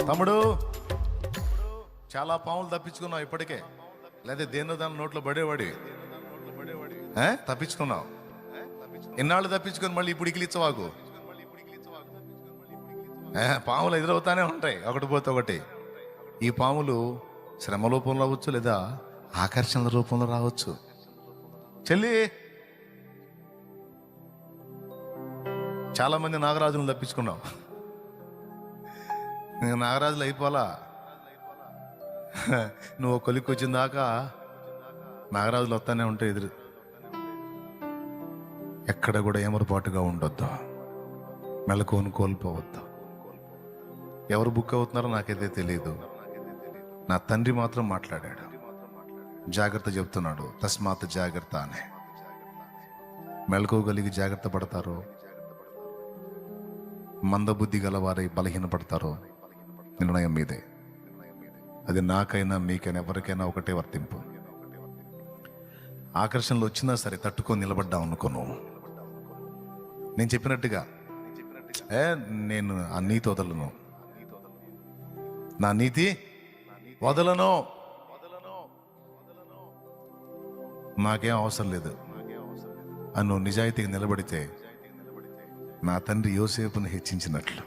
తమ్ముడు చాలా పాములు తప్పించుకున్నావు ఇప్పటికే, లేదా దేన్నో దాని నోట్లో పడేవాడి తప్పించుకున్నావు. ఇన్నాళ్ళు తప్పించుకొని మళ్ళీ ఇప్పుడు ఇకిలిచ్చవాకు. పాములు ఎదురవుతానే ఉంటాయి ఒకటి పోతే ఒకటి. ఈ పాములు శ్రమ రూపంలో అవ్వచ్చు, లేదా ఆకర్షణ రూపంలో రావచ్చు. చెల్లి, చాలా మంది నాగరాజులను తప్పించుకున్నావు. నేను నాగరాజులు అయిపోలా. నువ్వు కొలిక్కి వచ్చిన దాకా నాగరాజులు వస్తానే ఉంటాయి ఎదురు. ఎక్కడ కూడా ఏమరపాటుగా ఉండొద్దు, మెలకువను కోల్పోవద్దు. ఎవరు బుక్ అవుతున్నారో నాకైతే తెలియదు. నా తండ్రి మాత్రం మాట్లాడాడు, జాగ్రత్త చెప్తున్నాడు, తస్మాత్ జాగ్రత్త అని. మెలకువ కలిగి జాగ్రత్త పడతారో, మందబుద్ధి గల వారై బలహీన పడతారో నిర్ణయం మీదే. అది నాకైనా మీకైనా ఎవరికైనా ఒకటే వర్తింపు. ఆకర్షణలు వచ్చినా సరే తట్టుకొని నిలబడ్డావు అనుకోను. నేను చెప్పినట్టుగా నేను ఆ నీతి వదలను, నా నీతి వదలను. నాకేం అవసరం లేదు అని నువ్వు నిజాయితీగా నిలబడితే నా తండ్రి యోసేపును హెచ్చించినట్లు